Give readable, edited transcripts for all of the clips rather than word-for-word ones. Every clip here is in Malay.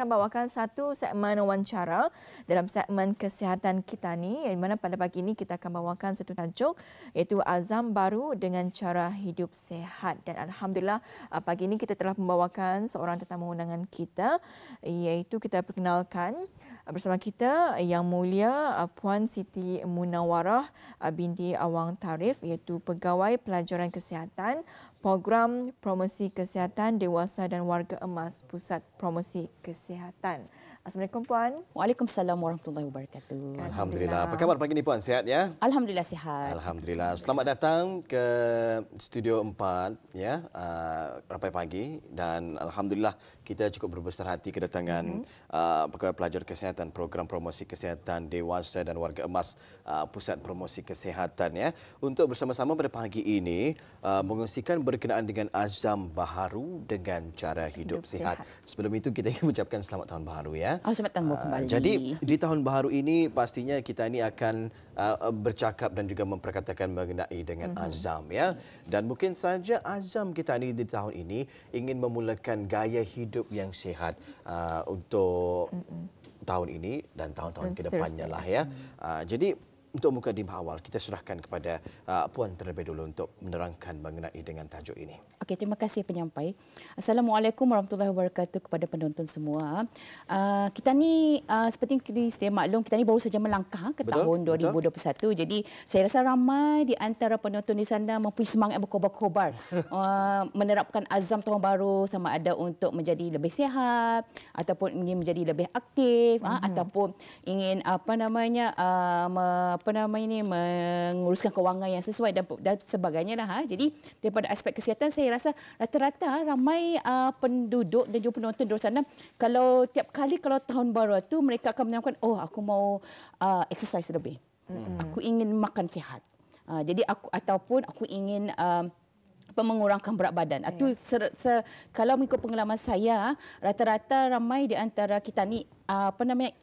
Akan bawakan satu segmen wawancara dalam segmen kesihatan kita ni, yang mana pada pagi ini kita akan bawakan satu tajuk iaitu azam baru dengan cara hidup sihat. Dan alhamdulillah pagi ini kita telah membawakan seorang tetamu undangan kita, iaitu kita perkenalkan bersama kita Yang Mulia Puan Siti Munawarah binti Awang Tarif, iaitu Pegawai Pelajaran Kesihatan Program Promosi Kesihatan Dewasa dan Warga Emas Pusat Promosi Kesihatan. Assalamualaikum Puan. Waalaikumsalam warahmatullahi wabarakatuh. Alhamdulillah. Apa khabar pagi ni Puan? Sihat ya? Alhamdulillah sihat. Alhamdulillah. Selamat datang ke Studio 4 ya. Rampai pagi dan alhamdulillah kita cukup berbesar hati kedatangan Pegawai Pelajar Kesihatan Program Promosi Kesihatan Dewasa dan Warga Emas Pusat Promosi Kesihatan ya, untuk bersama-sama pada pagi ini mengongsikan berkenaan dengan azam baharu dengan cara hidup sihat. Sebelum itu kita ingin mengucapkan selamat tahun baharu ya. Selamat tahun baru kembali. Jadi di tahun baharu ini pastinya kita ini akan bercakap dan juga memperkatakan mengenai dengan azam ya. Dan mungkin saja azam kita ini di tahun ini ingin memulakan gaya hidup yang sihat untuk tahun ini dan tahun-tahun ke depannya lah ya. Jadi untuk mukadimah awal kita serahkan kepada Puan terlebih dulu untuk menerangkan mengenai dengan tajuk ini. Okey, terima kasih penyampai. Assalamualaikum warahmatullahi wabarakatuh kepada penonton semua. Kita ni seperti kita sedia maklum, kita ni baru saja melangkah ke tahun 2021. Jadi saya rasa ramai di antara penonton di sana mempunyai semangat berkobar-kobar menerapkan azam tahun baru, sama ada untuk menjadi lebih sihat ataupun ingin menjadi lebih aktif ataupun ingin menguruskan kewangan yang sesuai dan sebagainya lah. Jadi daripada aspek kesihatan saya rasa rata-rata ramai penduduk dan juga penonton di luar sana, kalau tiap kali kalau tahun baru itu mereka akan menamakan, aku mau exercise lebih. Aku ingin makan sihat. Jadi aku ingin mengurangkan berat badan. Itu kalau mengikut pengalaman saya, rata-rata ramai di antara kita ni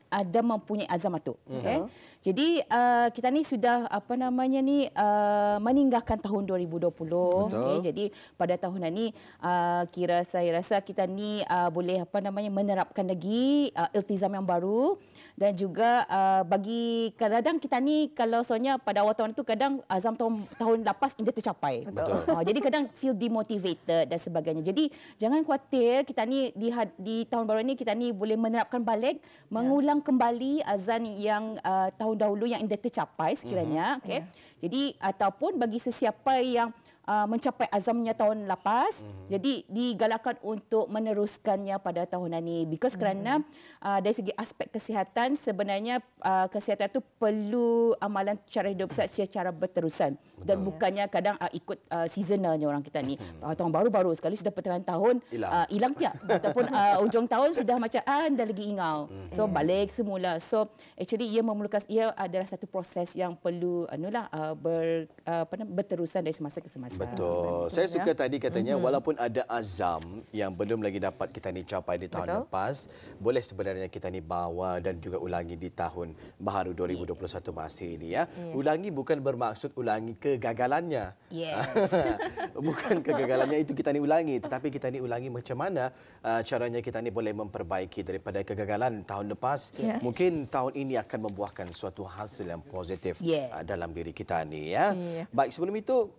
ada mempunyai azam itu. Okay? Jadi kita ni sudah meninggalkan tahun 2020. Okay? Jadi pada tahun ini saya rasa kita ni boleh menerapkan lagi iltizam yang baru, dan juga bagi kadang-kadang kita ni kalau soalnya pada awal tahun itu kadang azam tahun lepas tidak tercapai. Jadi kadang feel demotivated dan sebagainya. Jadi jangan khawatir, kita ni di tahun baru ini kita ni boleh menerapkan balik, mengulang kembali azam yang tahun dahulu yang tidak tercapai sekiranya. Okay? Jadi ataupun bagi sesiapa yang mencapai azamnya tahun lepas, jadi digalakkan untuk meneruskannya pada tahun ini. Because kerana dari segi aspek kesihatan, sebenarnya kesihatan itu perlu amalan cara hidup secara berterusan. Dan bukannya kadang ikut seasonalnya orang kita ni. Tahun baru sekali sudah pertengahan tahun hilang tiap. Ataupun ujung tahun sudah macam dah lagi ingau. So balik semula. So actually ia adalah satu proses yang perlu berterusan dari semasa ke semasa. Betul. Saya suka tadi katanya walaupun ada azam yang belum lagi dapat kita ni capai di tahun lepas, boleh sebenarnya kita ni bawa dan juga ulangi di tahun baharu 2021 masih ini ya. Ulangi bukan bermaksud ulangi kegagalannya. Bukan kegagalannya itu kita ni ulangi, tetapi kita ni ulangi macam mana caranya kita ni boleh memperbaiki daripada kegagalan tahun lepas. Mungkin tahun ini akan membuahkan suatu hasil yang positif dalam diri kita ni ya. Baik, sebelum itu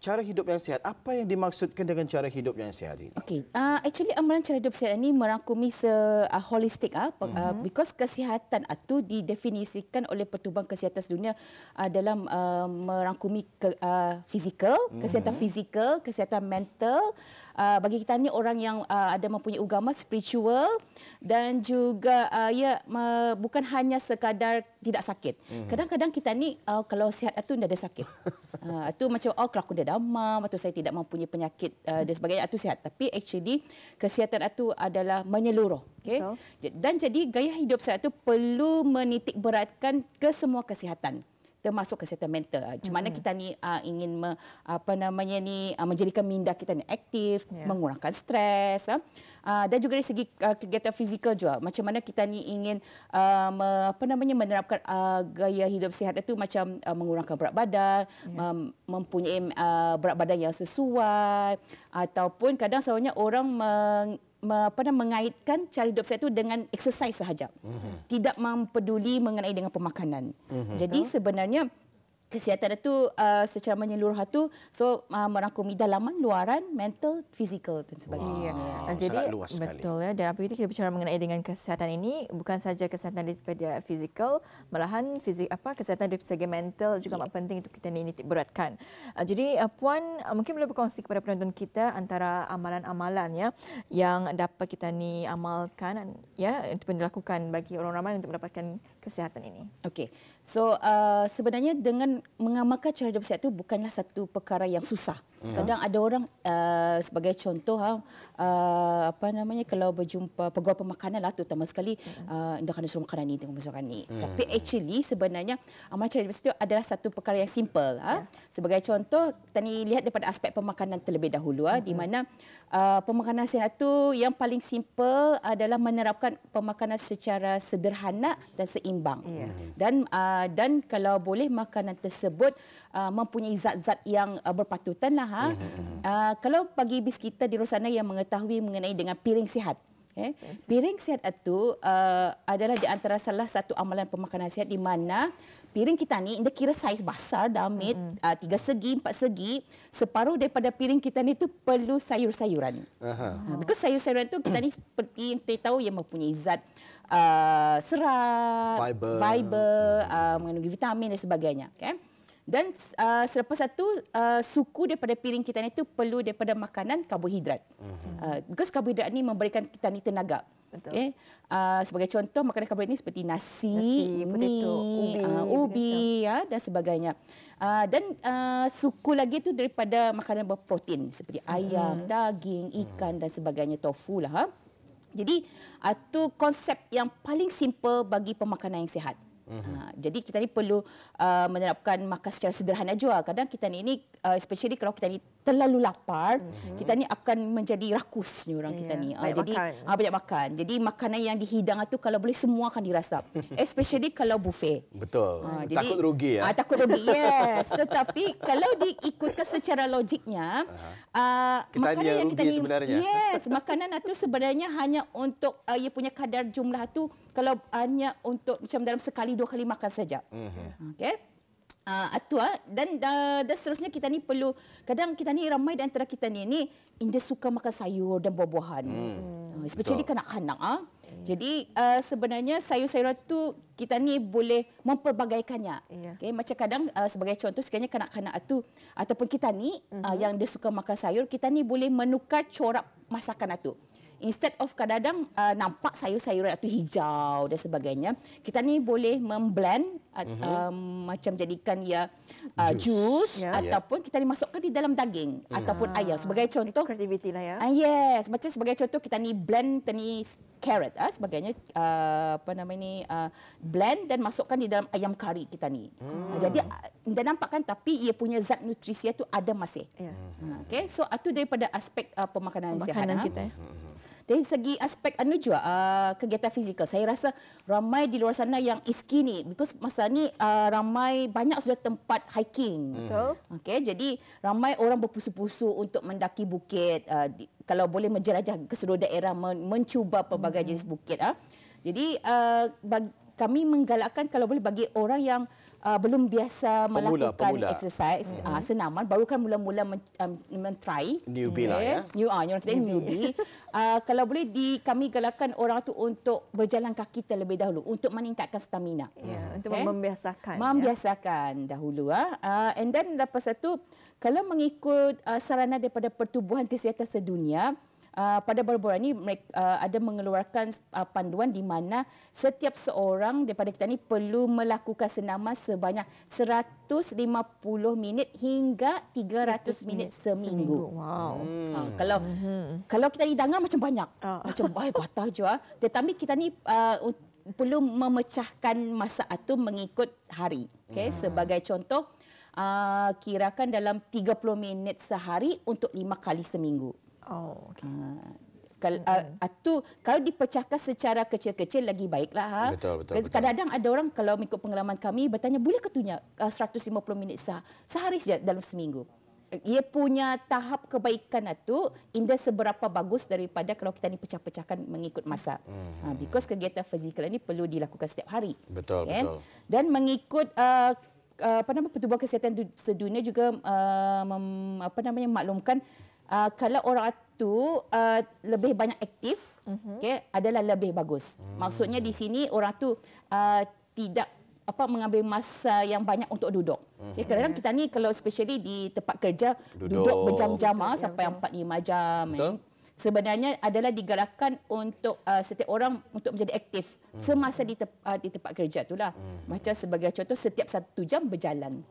cara hidup yang sihat, apa yang dimaksudkan dengan cara hidup yang sihat ini? Okey, actually amalan cara hidup sihat ini merangkumi holistik because kesihatan itu didefinisikan oleh Pertubuhan Kesihatan Sedunia dalam merangkumi fizikal, kesihatan fizikal, kesihatan mental. Bagi kita ni orang yang ada mempunyai agama spiritual, dan juga bukan hanya sekadar tidak sakit. Kadang-kadang kita ni kalau sihat itu tidak ada sakit. Itu macam kalau aku dah demam atau saya tidak mempunyai penyakit dan sebagainya, itu sihat. Tapi actually kesihatan itu adalah menyeluruh. Okay? Dan jadi gaya hidup sihat itu perlu menitik beratkan ke semua kesihatan, termasuk kesihatan mental. Macam mana kita ni ingin menjadikan minda kita ni aktif, mengurangkan stres, dan juga dari segi kegiatan fizikal juga. Macam mana kita ni ingin menerapkan gaya hidup sihat itu, macam mengurangkan berat badan, mempunyai berat badan yang sesuai, ataupun kadang sebenarnya orang mengaitkan cara hidup sihat itu dengan exercise sahaja. Tidak mempeduli mengenai dengan pemakanan. Jadi sebenarnya kesihatan itu secara menyeluruh itu merangkumi dalaman, luaran, mental, fizikal dan sebagainya. Jadi luas sekali. betul ya. Dan apabila kita bicara mengenai dengan kesihatan ini, bukan saja kesihatan dari segi fizikal, malahan kesihatan dari segi mental juga amat penting untuk kita nitik beratkan. Jadi Puan mungkin boleh berkongsi kepada penonton kita antara amalan-amalan ya yang dapat kita ni amalkan ya untuk dilakukan bagi orang ramai untuk mendapatkan kesihatan ini. Okey. So sebenarnya dengan mengamalkan cara hidup sihat itu bukanlah satu perkara yang susah. Kadang ada orang sebagai contoh kalau berjumpa pegawai pemakanan lah terutama sekali anda kena suruh makanan ni, tengok masakan ni. Tapi actually sebenarnya amalan cara hidup sihat itu adalah satu perkara yang simple. Sebagai contoh kita ni lihat daripada aspek pemakanan terlebih dahulu di mana pemakanan sihat itu yang paling simple adalah menerapkan pemakanan secara sederhana dan seimbang. Dan kalau boleh makanan tersebut mempunyai zat-zat yang berpatutan lah. Kalau bagi bis kita di luar sana yang mengetahui mengenai dengan piring sihat. Piring sihat itu adalah di antara salah satu amalan pemakanan sihat di mana piring kita ni dia kira saiz besar, damit, 3 segi, 4 segi. Separuh daripada piring kita ni tu perlu sayur-sayuran. Because sayur-sayuran tu kita ni seperti yang kita tahu yang mempunyai zat serat, fiber, mengandungi vitamin dan sebagainya. Okay? Dan selepas itu suku daripada piring kita ni tu perlu daripada makanan karbohidrat. Because karbohidrat ni memberikan kita ni tenaga. Okay? Sebagai contoh makanan karbohidrat ni seperti nasi, potato, ubi dan sebagainya. Dan suku lagi tu daripada makanan berprotein seperti ayam, daging, ikan dan sebagainya, tofu lah. Jadi itu konsep yang paling simple bagi pemakanan yang sihat. Jadi kita ni perlu menerapkan makan secara sederhana juga. Kadang kita ni especially kalau kita ni terlalu lapar, kita ni akan menjadi rakus ni orang kita ni. Jadi banyak makan. Jadi makanan yang dihidang itu kalau boleh semua akan dirasap. Especially kalau buffet. Betul. Jadi, takut rugi ya. Takut rugi, yes. Tetapi kalau diikutkan secara logiknya, kita makanan yang rugi kita ni sebenarnya. yes, makanan itu sebenarnya hanya untuk ia punya kadar jumlah itu kalau hanya untuk macam dalam sekali 2 kali makan saja. Okey. Dan seterusnya kita ni perlu, kadang kita ni ramai di antara kita ni dia suka makan sayur dan buah-buahan. Especially kanak-kanak. Jadi sebenarnya sayur-sayuran tu kita ni boleh mempelbagaikannya. Okay, macam kadang sebagai contoh sekiranya kanak-kanak tu ataupun kita ni yang dia suka makan sayur, kita ni boleh menukar corak masakan itu. Instead of kadang-kadang nampak sayur-sayuran itu hijau dan sebagainya, kita ni boleh memblend macam jadikan ia jus ataupun kita ni masukkan di dalam daging ataupun ayam. Sebagai contoh, kreativiti lah ya. Yes, macam sebagai contoh kita ni blend carrot sebagainya blend dan masukkan di dalam ayam kari kita ni. Jadi anda nampak kan, tapi ia punya zat nutrisi itu ada masih. Okay, so itu daripada aspek pemakanan sihat kita. Dari segi aspek juga kegiatan fizikal, saya rasa ramai di luar sana yang is skinny because masa ni banyak sudah tempat hiking. Okay, jadi ramai orang berpusu-pusu untuk mendaki bukit, kalau boleh menjelajah ke seluruh daerah, mencuba pelbagai jenis bukit. Jadi kami menggalakkan kalau boleh bagi orang yang belum biasa melakukan exercise, senaman, baru kan mula-mula men-try. Newbie lah ya. Newbie. Kalau boleh kami galakkan orang tu untuk berjalan kaki terlebih dahulu untuk meningkatkan stamina. Untuk membiasakan. Membiasakan dahulu. And then lepas itu, kalau mengikut sarana daripada Pertubuhan Kesihatan Sedunia, pada baru-baru ini mereka ada mengeluarkan panduan di mana setiap seorang daripada kita ni perlu melakukan senaman sebanyak 150 minit hingga 300 minit seminggu. Wow. Kalau kita ni dengar macam banyak. Macam patah juga. Tetapi kita ni perlu memecahkan masa itu mengikut hari. Okay? Sebagai contoh, kirakan dalam 30 minit sehari untuk 5 kali seminggu. Kalau dipecahkan secara kecil-kecil lagi baiklah. Betul. Kadang-kadang ada orang kalau mengikut pengalaman kami bertanya, boleh ke tunya 150 minit sehari saja dalam seminggu? ia punya tahap kebaikan itu indah seberapa bagus daripada kalau kita ni pecah-pecahkan mengikut masa. Because kegiatan fizikal ini perlu dilakukan setiap hari. Betul, betul. Dan mengikut Pertubuhan Kesihatan Sedunia juga maklumkan kalau orang itu lebih banyak aktif, adalah lebih bagus. Maksudnya di sini orang tu tidak mengambil masa yang banyak untuk duduk. Kadang-kadang kita ni kalau especially di tempat kerja duduk berjam-jam sampai 4-5 jam. Sebenarnya adalah digalakkan untuk setiap orang untuk menjadi aktif semasa di tempat kerja itulah. Macam sebagai contoh setiap 1 jam berjalan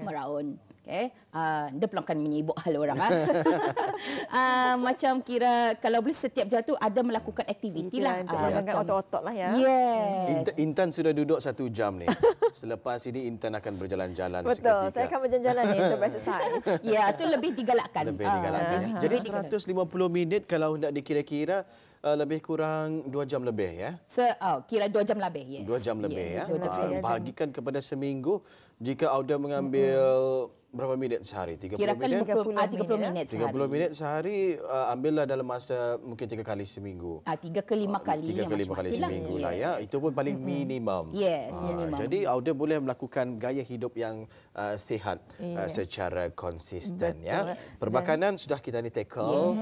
meraun. Dia pula akan menyibuk hal orang. Macam kira kalau boleh setiap jam tu ada melakukan aktiviti lah. Macam otot-otot lah ya. Yes. Intan sudah duduk 1 jam ni. Selepas ini Intan akan berjalan-jalan Betul, seketika. saya akan berjalan-jalan ni untuk exercise. Ya, itu lebih digalakkan. Lebih digalakkan. Jadi 150 minit kalau nak dikira-kira lebih kurang 2 jam lebih ya. Kira 2 jam lebih. Yes. 2 jam lebih ya. 2 jam setengah. Bahagikan kepada seminggu, jika Auda mengambil berapa minit sehari? 30 Kirakan minit? 30 minit sehari. 30 minit sehari, ambillah dalam masa mungkin 3 kali seminggu. 3 ke 5 kali. 3 ke 5 kali seminggu lah ya. Itu pun paling minimum. Yes, minimum. Jadi Auda boleh melakukan gaya hidup yang sihat secara konsisten ya. Perbakanan sudah kita ni tackle,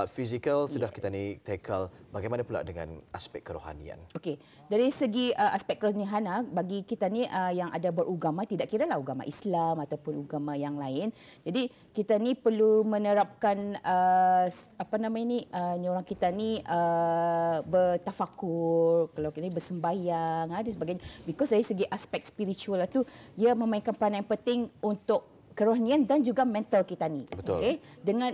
fizikal sudah kita ni tackle. Bagaimana pula dengan aspek kerohanian? Okey, dari segi aspek kerohanian bagi kita ni yang ada beragama, tidak kiralah agama Islam ataupun agama yang lain. Jadi kita ni perlu menerapkan orang kita ni bertafakur, kalau kita ni bersembahyang dan sebagainya. Because dari segi aspek spiritual itu ia memainkan peranan yang penting untuk kerohanian dan juga mental kita ni. Betul. Okay?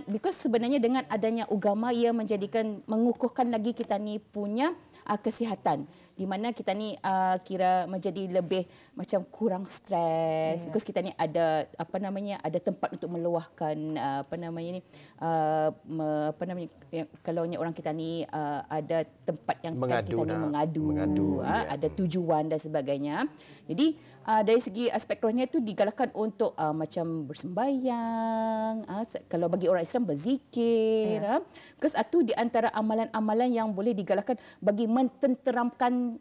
Because sebenarnya dengan adanya agama ia mengukuhkan lagi kita ni punya kesihatan, di mana kita ni kira menjadi lebih macam kurang stres, because kita ni ada ada tempat untuk meluahkan kalau orang kita ni ada tempat yang kita ni mengadu. Ada tujuan dan sebagainya. Jadi dari segi aspek rohani itu digalakkan untuk macam bersembahyang, kalau bagi orang Islam berzikir. Because itu di antara amalan-amalan yang boleh digalakkan bagi mententeramkan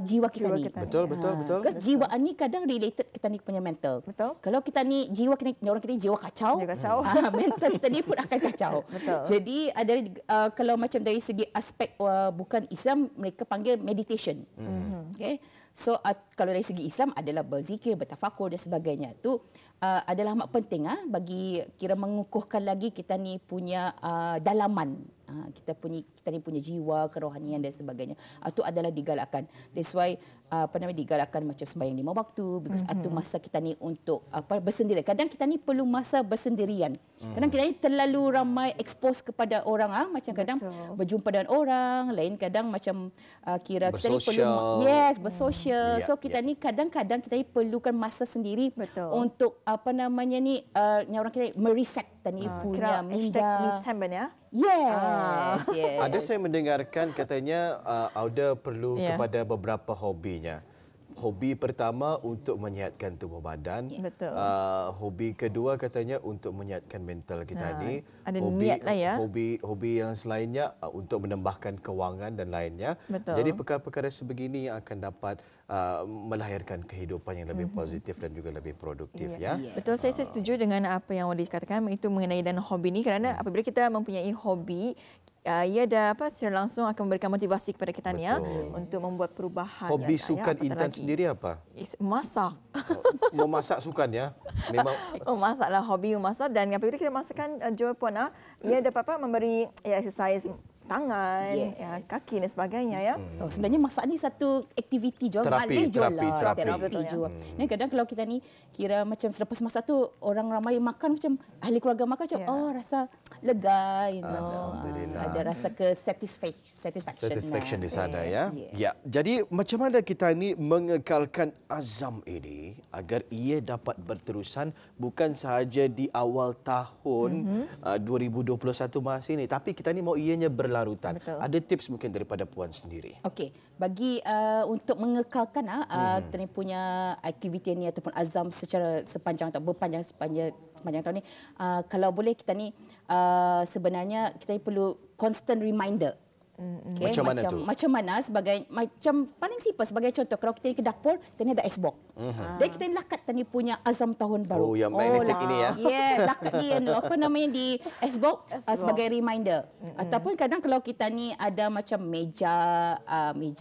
jiwa kita ni. Betul. Because jiwa ni kadang related kita ni punya mental. Betul. Kalau kita ni jiwa kita ni, orang kita ni jiwa kacau. Mental kita ni pun akan kacau. Betul. Jadi ada kalau macam dari segi aspek bukan Islam, mereka panggil meditation. Okay. So kalau dari segi Islam adalah berzikir, bertafakur dan sebagainya. Itu adalah amat penting bagi kira mengukuhkan lagi kita ni punya dalaman. Kita ni punya jiwa, kerohanian dan sebagainya. Itu adalah digalakkan. That's why digalakkan macam sembahyang 5 waktu, because itu masa kita ni untuk bersendirian. Kadang kita ni perlu masa bersendirian. Kadang kita ni terlalu ramai expose kepada orang, macam kadang berjumpa dengan orang, lain kadang macam kira kita ni perlu bersosial. So kita ni kadang-kadang kita ni perlukan masa sendiri untuk orang kita mereset tadi punya minda. Yes. Ada saya mendengarkan katanya Auda perlu kepada beberapa hobinya. Hobi pertama untuk menyihatkan tubuh badan. Hobi kedua katanya untuk menyihatkan mental kita ni. Ada niat lah ya. Hobi yang selainnya untuk menambahkan kewangan dan lainnya. Jadi perkara-perkara sebegini yang akan dapat melahirkan kehidupan yang lebih positif dan juga lebih produktif ya. Betul, saya setuju dengan apa yang Wadi katakan itu mengenai dan hobi ni, kerana apabila kita mempunyai hobi, ia secara langsung akan memberikan motivasi kepada kita ni untuk membuat perubahan. Hobi sukan Intan sendiri apa? Masak. Memasak sukan ya. Memang Masaklah, hobi memasak, dan apabila kita masakkan jual pun ia dapat memberi exercise tangan, kaki dan sebagainya ya. Sebenarnya masak ni satu aktiviti jual, terapi jual. Kadang kalau kita ni kira macam selepas masak tu orang ramai makan, macam ahli keluarga makan macam rasa lega, you know. Alhamdulillah. Ada rasa satisfaction Di sana ya. Yes. Ya. Jadi macam mana kita ni mengekalkan azam ini agar ia dapat berterusan bukan sahaja di awal tahun 2021 masa ini, tapi kita ni mau ianya berlarutan. Betul. Ada tips mungkin daripada puan sendiri? Okey, bagi untuk mengekalkan kita ni punya aktiviti ni ataupun azam secara sepanjang atau berpanjang sepanjang tahun ni, kalau boleh kita ni sebenarnya kita ni perlu constant reminder. Okay, Macam mana tu? Macam mana macam paling simple sebagai contoh, kalau kita ni ke dapur, kita ni ada icebox. Dan kita ni lakat kita ni punya azam tahun baru. Oh, yang magnetic ini ya. Yes, lakat dia apa namanya di icebox sebagai reminder. Ataupun kadang kalau kita ni ada macam meja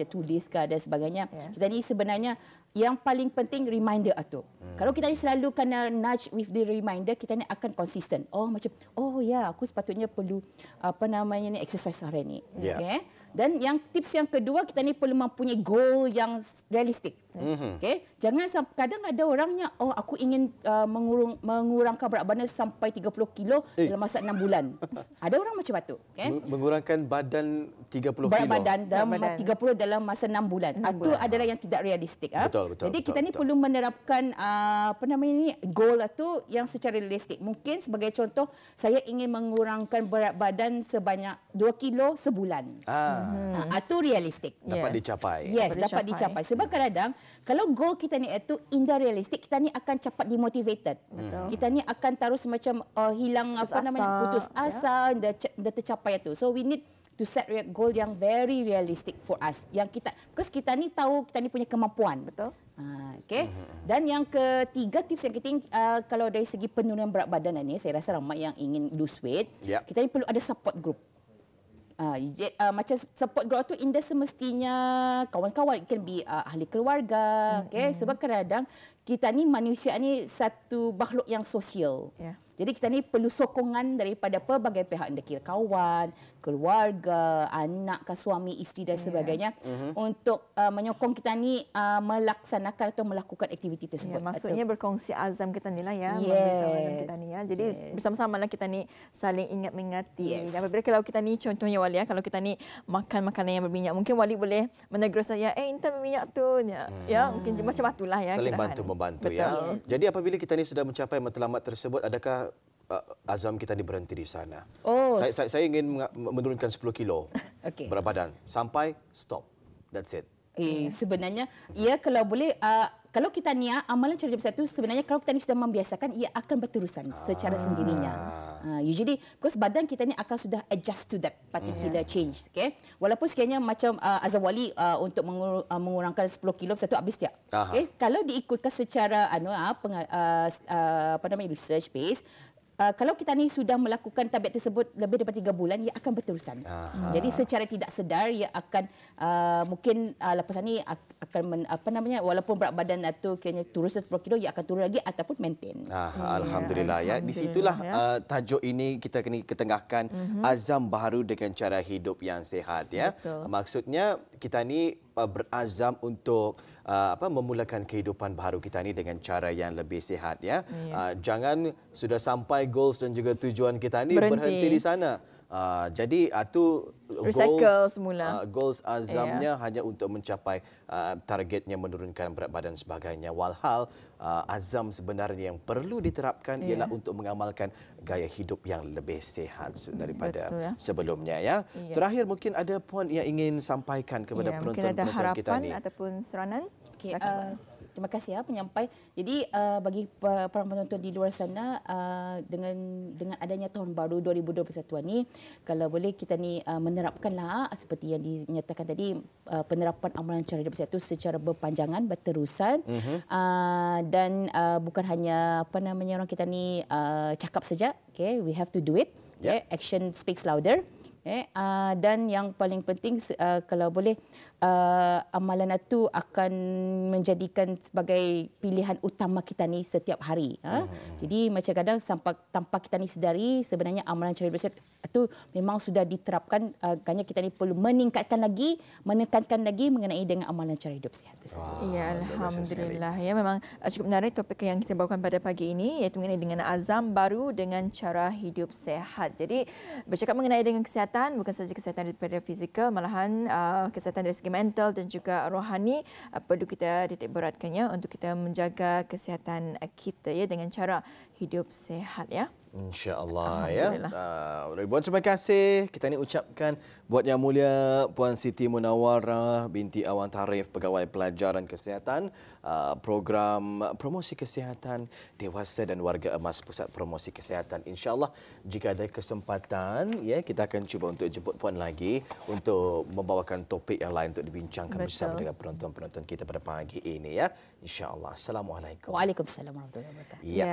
tulis ke dan sebagainya, kita ni sebenarnya yang paling penting reminder tu. Kalau kita ni selalu kena nudge with the reminder, kita ni akan konsisten. Oh macam, oh ya, aku sepatutnya perlu apa namanya ni exercise hari ni. Yeah. Okay. Dan yang tips yang kedua, kita ni perlu mempunyai goal yang realistik. Okay. Jangan kadang ada orangnya, oh aku ingin mengurangkan berat badan sampai 30 kilo dalam masa 6 bulan. Ada orang macam itu. Okay. Mengurangkan badan 30 kilo. Berat badan dalam 30 dalam masa 6 bulan. Itu adalah yang tidak realistik. Betul. Jadi kita ni perlu menerapkan apa namanya ni goal itu yang secara realistik. Mungkin sebagai contoh, saya ingin mengurangkan berat badan sebanyak 2 kilo sebulan. Itu realistik. Dapat dicapai. Yes, dapat dicapai. Sebab kadang-kadang kalau goal kita ni itu indah realistik, kita ni akan cepat demotivated. Kita ni akan terus macam hilang putus asa, dah tercapai itu. So we need to set goal yang very realistic for us. Yang because kita ni tahu kita ni punya kemampuan. Betul. Okay. Dan yang ketiga, tips yang kita kalau dari segi penurunan berat badan ni, saya rasa ramai yang ingin lose weight, kita ni perlu ada support group. Macam support group tu indah semestinya kawan-kawan, can be ahli keluarga, okay? Sebab kadang-kadang kita ni manusia ni satu makhluk yang sosial. Jadi kita ni perlu sokongan daripada pelbagai pihak, kira kawan, keluarga, anak, suami, isteri dan sebagainya untuk menyokong kita ni melaksanakan atau melakukan aktiviti tersebut. Maksudnya berkongsi azam kita ni lah ya. Yes. Kita ni ya. Jadi bersama-sama lah kita ni saling ingat mengingati. Dan apabila kalau kita ni contohnya Wali ya, kalau kita ni makan makanan yang berminyak, mungkin Wali boleh menegur saya, Intan berminyak tu. Ya, mungkin macam itulah ya. Saling bantu-membantu ya. Jadi apabila kita ni sudah mencapai matlamat tersebut, adakah azam kita ni berhenti di sana? Saya ingin menurunkan 10 kilo berat badan. Sampai stop. That's it. Sebenarnya, ya kalau boleh, kalau kita ni amalan cara besar itu sebenarnya kalau kita ni sudah membiasakan, ia akan berterusan secara sendirinya. Usually, because badan kita ni akan sudah adjust to that particular change. Okay? Walaupun sekiranya macam azam Wali untuk mengurangkan 10 kilo satu habis tiap. Okay? Kalau diikutkan secara research base, kalau kita ni sudah melakukan tabiat tersebut lebih daripada 3 bulan, ia akan berterusan. Jadi secara tidak sedar ia akan mungkin lepas ni akan walaupun berat badan itu kira turun 10 kilo, ia akan turun lagi ataupun maintain. Alhamdulillah ya. Di situlah tajuk ini kita kena ketengahkan azam baru dengan cara hidup yang sihat ya. Maksudnya kita ni berazam untuk memulakan kehidupan baru kita ni dengan cara yang lebih sihat ya. Jangan sudah sampai goals dan juga tujuan kita ni berhenti di sana. Jadi itu goals azamnya hanya untuk mencapai targetnya menurunkan berat badan sebagainya. Walhal azam sebenarnya yang perlu diterapkan ialah untuk mengamalkan gaya hidup yang lebih sihat daripada sebelumnya ya. Terakhir mungkin ada puan yang ingin sampaikan kepada penonton-penonton kita ni. Mungkin ada harapan ataupun seranan. Terima kasih penyampai. Jadi bagi para penonton di luar sana, dengan adanya tahun baru 2021 ni, kalau boleh kita ni menerapkanlah seperti yang dinyatakan tadi, penerapan amalan cara hidup sihat itu secara berpanjangan, berterusan, dan bukan hanya orang kita ni cakap saja. Okay, we have to do it. Okay, action speaks louder. Dan yang paling penting kalau boleh amalan itu akan menjadikan sebagai pilihan utama kita ni setiap hari. Jadi macam kadang tanpa kita ni sedari, sebenarnya amalan cara hidup sihat itu memang sudah diterapkan. Hanya kita ni perlu meningkatkan lagi, menekankan lagi mengenai dengan amalan cara hidup sihat tersebut. Ya, alhamdulillah. Ya, memang cukup menarik topik yang kita bawakan pada pagi ini, iaitu mengenai dengan azam baru dengan cara hidup sehat. Jadi bercakap mengenai dengan kesihatan, bukan sahaja kesihatan daripada fizikal, malahan kesihatan dari segi mental dan juga rohani perlu kita titik beratkannya untuk kita menjaga kesihatan kita ya dengan cara hidup sehat ya. InsyaAllah ya. Ribuan terima kasih kita ni ucapkan buat Yang Mulia Puan Siti Munawarah binti Awan Tarif, Pegawai Pelajaran Kesihatan, Program Promosi Kesihatan Dewasa dan Warga Emas Pusat Promosi Kesihatan. InsyaAllah jika ada kesempatan ya kita akan cuba untuk jemput puan lagi untuk membawakan topik yang lain untuk dibincangkan bersama dengan penonton-penonton kita pada pagi ini ya. InsyaAllah. Assalamualaikum. Waalaikumsalam warahmatullahi wabarakatuh. Ya.